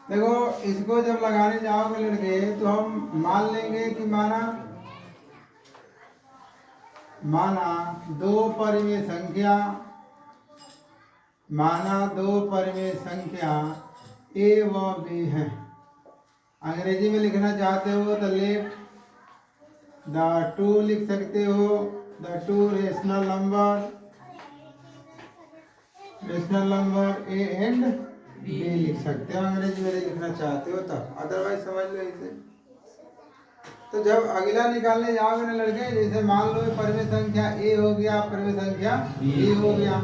देखो इसको जब लगाने जाओगे लड़के तो हम मान लेंगे कि माना दो परिमेय संख्या ए व बी है। अंग्रेजी में लिखना चाहते हो तो लेट द टू लिख सकते हो, the two rational number A and B लिख सकते हो। अंग्रेजी में लिखना चाहते हो तब, अदरवाइज समझ लो इसे। तो जब अगला निकालने जाओगे ना लड़के, जैसे मान लो परिमेय संख्या ए हो गया, परिमेय संख्या बी हो गया।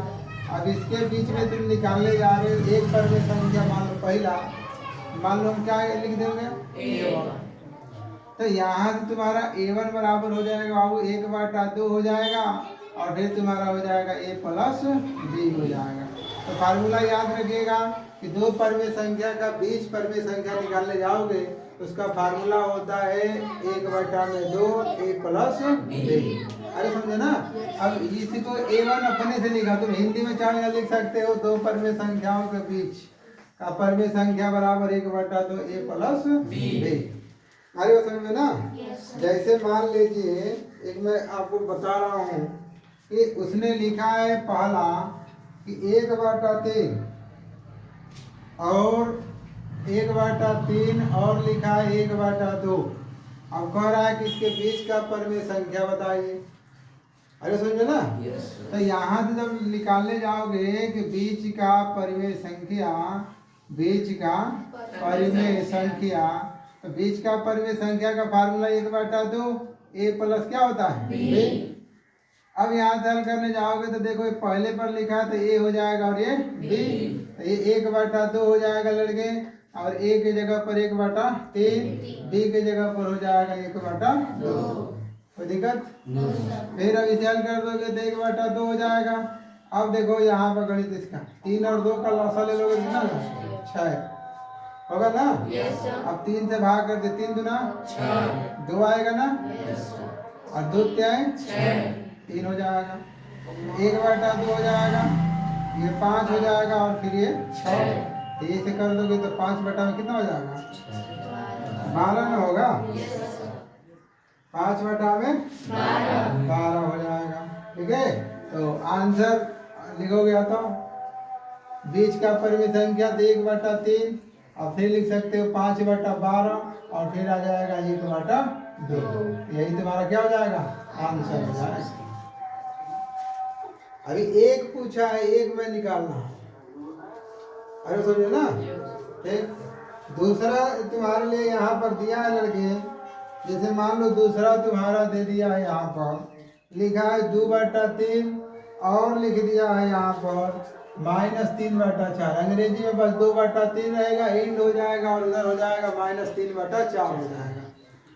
अब इसके बीच में तुम निकालने जा रहे हो एक परिमेय संख्या, मान लो पहला, मान लो हम क्या लिख देंगे A1। तो यहाँ से तुम्हारा A1 बराबर हो जाएगा बाबू 1/2 हो जाएगा, और फिर तुम्हारा हो जाएगा A प्लस B हो जाएगा। तो फार्मूला याद रखिएगा कि दो परिमेय संख्या का बीच परिमेय संख्या निकालने जाओगे उसका फार्मूला होता है 1/2 A प्लस B। अरे समझे ना। अब इसी को A1 अपने से लिखा, तुम हिंदी में चाहे लिख सकते हो दो परिमेय संख्याओं के बीच का परिमेय संख्या बराबर 1/2 A प्लस B। अरे वो समझ में ना। जैसे मान लीजिए एक मैं आपको बता रहा हूँ कि उसने लिखा है पहला कि 1/3 और 1/3 और लिखा है 1/2। अब कह रहा है कि इसके बीच का परिमेय संख्या बताइए। अरे समझे ना। तो यहाँ से जब निकालने जाओगे कि बीच का परिमेय संख्या, तो बीच का परिमेय संख्या का फार्मूला 1/2 A प्लस क्या होता है B। अब यहाँ से हल करने जाओगे तो देखो ये पहले पर लिखा है तो A हो जाएगा और ये B। तो ये 1/2 हो जाएगा लड़के, और A की जगह पर 1/3, B की जगह पर हो जाएगा 1/2। कोई दिक्कत? फिर अब इसे हल कर दोगे तो 1/2 हो जाएगा। अब देखो यहाँ पर गणित इसका 3 और 2 का लसा ले लोगे कितना 6 होगा ना। अब 3 से भाग करके 3 दूना 6, 2 आएगा ना, और 2 क्या है 3 हो जाएगा। 1/2 हो जाएगा, ये 5 हो जाएगा, और फिर ये 6। ये से कर दोगे तो 5 में कितना हो जाएगा 12 में होगा। 5 में 12 हो जाएगा। ठीक है। तो आंसर लिखोगे या तो बीच का परिमेय संख्या 1/3, और फिर लिख सकते हो 5/12, और फिर आ जाएगा 1/2। यही तुम्हारा क्या हो जाएगा आंसर हो जाएगा। अभी एक पूछा है, एक में निकालना। अरे समझो ना। ठीक। दूसरा तुम्हारे लिए यहाँ पर दिया है लड़के, जैसे मान लो दूसरा तुम्हारा दे दिया है, यहाँ पर लिखा है 2/3, और लिख दिया है यहाँ पर -3/4। अंग्रेजी में बस 2/3 रहेगा, एंड हो जाएगा, और उधर हो जाएगा -3/4 हो जाएगा।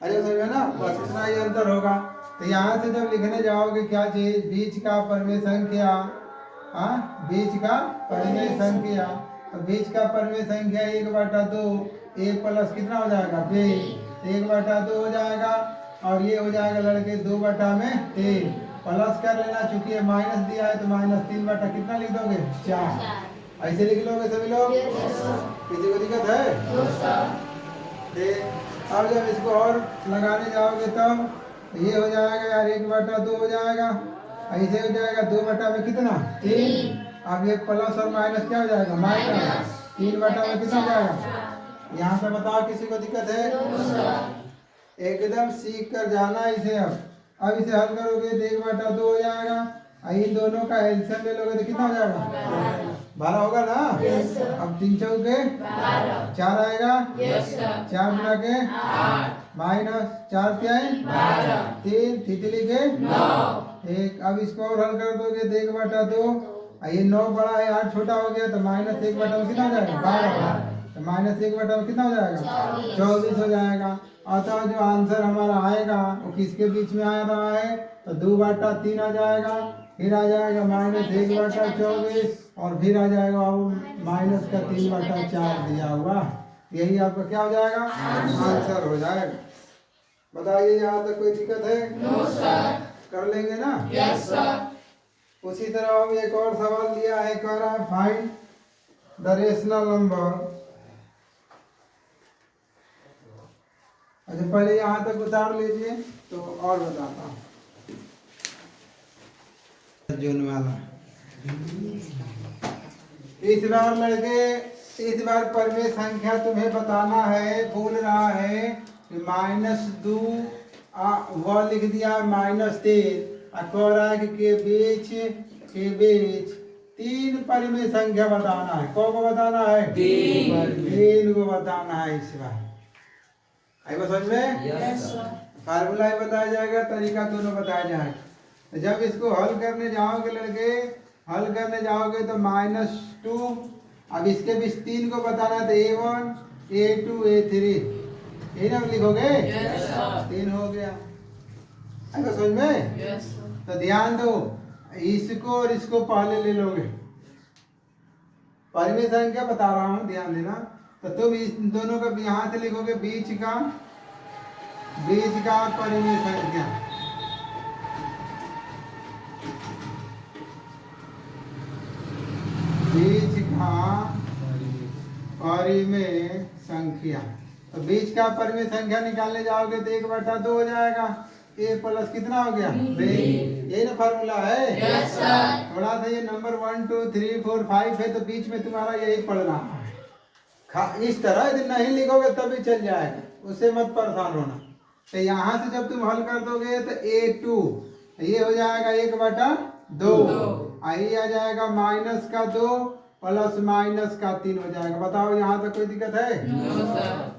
अरे समझे ना। बस इतना ही अंतर होगा। तो यहाँ से जब लिखने जाओगे क्या चीज, बीच का परिमेय संख्या, बीच का परिमेय संख्या, तो बीच का परिमेय संख्या 1/2 A प्लस कितना हो जाएगा B। 1/2 हो जाएगा, और ये हो जाएगा लड़के 2/3 प्लस कर लेना, चूंकि ये माइनस दिया है तो -3 कितना लिख दोगे 4। ऐसे लिख लोगे सभी लोग। किसी को दिक्कत है? अब जब इसको और लगाने जाओगे तब ये हो जाएगा यार 1/2 हो जाएगा, ऐसे हो जाएगा 2 में कितना 3। अब ये प्लस और माइनस क्या हो जाएगा माइनस, 3 में कितना हो जाएगा। यहाँ पे बताओ किसी को दिक्कत है? एकदम सीख कर जाना इसे। अब इसे हल करोगे तो 1/2 हो जाएगा, इन दोनों का एलसीएम ले लोगे तो कितना हो जाएगा 12 होगा ना। अब 3 चौके 4 आएगा, 4 गुना के -4 क्या है 3, तितली के 9। एक अब इसको और हल कर दोगे तो 1/2, ये 9 बड़ा है 8 छोटा हो गया, तो -1/2 में कितना हो जाएगा 12, तो -1/2 में कितना हो जाएगा 24 हो जाएगा। अतः जो आंसर हमारा आएगा वो किसके बीच में आ रहा है, तो 2/3 आ जाएगा, फिर आ जाएगा -1/24, और फिर आ जाएगा -3/4 दिया हुआ। यही आपका क्या हो जाएगा आंसर हो जाएगा। बताइए यहाँ तक कोई दिक्कत है? No sir. कर लेंगे ना? Yes sir. उसी तरह अब एक और सवाल दिया है, कह रहा है फाइंड द रेशनल नंबर। अच्छा पहले यहाँ तक उतार लीजिए तो और बताता हूँ। जून वाला इस बार लड़के, इस बार परिमेय संख्या तुम्हें बताना है। बोल रहा है कि -2 वह लिख दिया -3 और कह रहा है कि के बीच 3 परिमेय संख्या बताना है। कौन को बताना है? 3 को बताना है इस बार। आई बात समझ में? यस फार्मूला ही बताया जाएगा, तरीका दोनों बताया जाएगा। तो जब इसको हल करने जाओगे लड़के, हल करने जाओगे तो -2, अब इसके बीच 3 को बताना है तो A1 A2 A3 यही ना लिखोगे? यस 3 हो गया। आई बात समझ में? यस तो ध्यान दो, इसको और इसको पहले ले लोगे। परिमेय संख्या बता रहा हूँ, ध्यान देना। तो तुम इस दोनों का यहाँ से लिखोगे बीच का परिमेय संख्या। बीच का परिमेय संख्या। तो बीच का परिमेय संख्या निकालने जाओगे तो 1/2 हो जाएगा। A प्लस कितना हो गया? B। यही ना फार्मूला है? Yes sir. थोड़ा सा ये नंबर 1 2 3 4 5 है तो बीच में तुम्हारा यही पढ़ना है। इस तरह यदि नहीं लिखोगे तभी चल जाएगा, उससे मत परेशान होना। तो यहाँ से जब तुम हल कर दोगे तो A2 ये हो जाएगा 1/2, यही आ जाएगा -2 प्लस -3 हो जाएगा। बताओ यहाँ तक कोई दिक्कत है? No sir.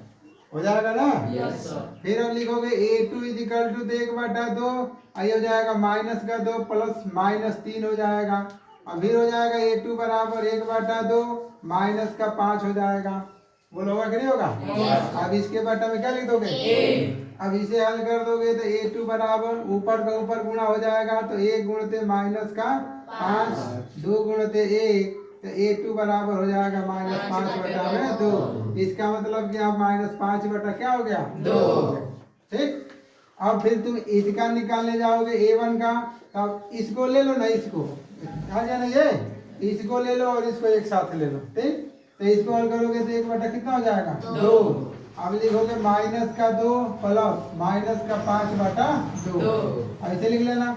हो जाएगा ना? Yes sir. फिर अब लिखोगे A2 = 1/2, ये हो जाएगा -2 प्लस -3 हो जाएगा। अब फिर हो जाएगा A2 बराबर 1/2 -5 हो जाएगा। बोलो होगा कि नहीं होगा? अब इसके बटा में क्या लिख दोगे? अब इसे हल कर दोगे तो A2 बराबर ऊपर का ऊपर गुणा हो जाएगा तो 1 गुणते -5 2 गुणते 1 तो A2 बराबर हो जाएगा -5/2। इसका मतलब कि आप -5 बटा क्या हो गया? 2। ठीक। अब फिर तुम इसका निकालने जाओगे A1 का, तब इसको ले लो ना, इसको आ जाना ये, इसको ले लो और इसको एक साथ ले लो। ठीक। तो इसको हल करोगे तो 1 बटा कितना हो जाएगा? 2। अब लिखोगे -2 प्लस -5/2 ऐसे लिख लेना।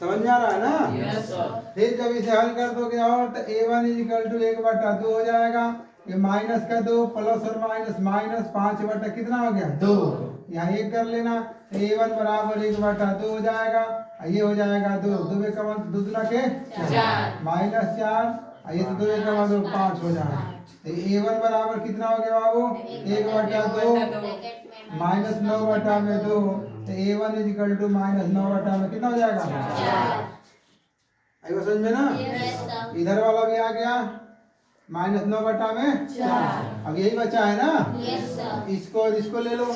समझ में आ रहा है ना? Yes sir. फिर जब इसे हल कर दोगे और तो A1 = 1/2 हो जाएगा। ये -2 प्लस और माइनस 5 बटा कितना हो गया? 2। यहाँ एक कर लेना। A1 बराबर 1/2 हो जाएगा। ये हो जाएगा 2 2 का मतलब 2 दूना के 4 -4 ये तो 2 का मतलब 5 हो जाएगा। तो A1 बराबर कितना हो गया बाबू? 1/2 -9/2 तो A1 = -9/2 में कितना हो जाएगा? 4। आई बात समझ में ना? इधर वाला भी आ गया -9/4। अब यही बचा है ना? इसको और इसको ले लो।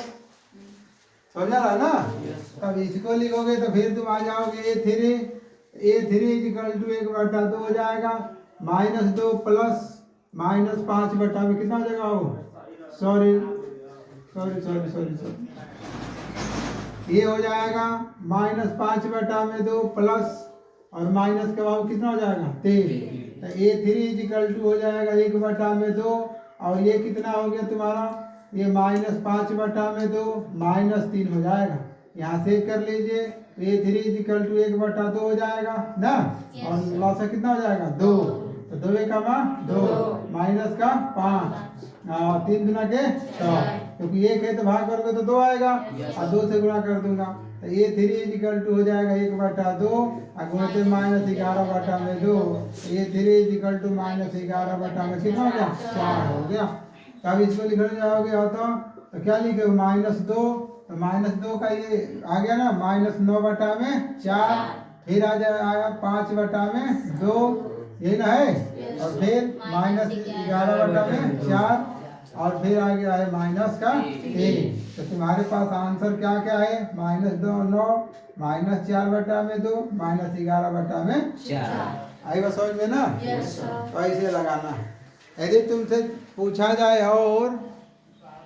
समझ रहा है ना? तब इसको लिखोगे तो फिर तुम आ जाओगे A3 = 1/2 हो जाएगा। -2 प्लस -5/2 में कितना हो जाएगा वो? सॉरी ये हो जाएगा -5/2 प्लस और माइनस के बाद कितना हो जाएगा? 3। तो A3 = हो जाएगा 1/2 और ये कितना हो गया तुम्हारा? ये -5/2 -3 हो जाएगा। यहाँ से कर लीजिए। A3 = 1/2 हो जाएगा ना? और लॉसा कितना हो जाएगा? 2। तो 2 का 2 माइनस का 5 3 गुना के 4 क्योंकि 1 है तो भाग करोगे तो 2 आएगा और 2 से गुणा कर दूंगा तो A3 = हो जाएगा 1/2 और गुणते -11/2। A3 = -11/में कितना हो गया? 4 हो गया। तब इसको लिखने जाओगे तो क्या लिखे? -2 तो -2 का ये आ गया ना -9/4 फिर आ जाए आया 5/2 यही ना है और फिर -11/4 और फिर आ गया है -1। तो तुम्हारे पास आंसर क्या क्या है? -2 9 -4/2 -11/4। आई बात समझ में ना? तो ऐसे लगाना है। यदि तुमसे पूछा जाए और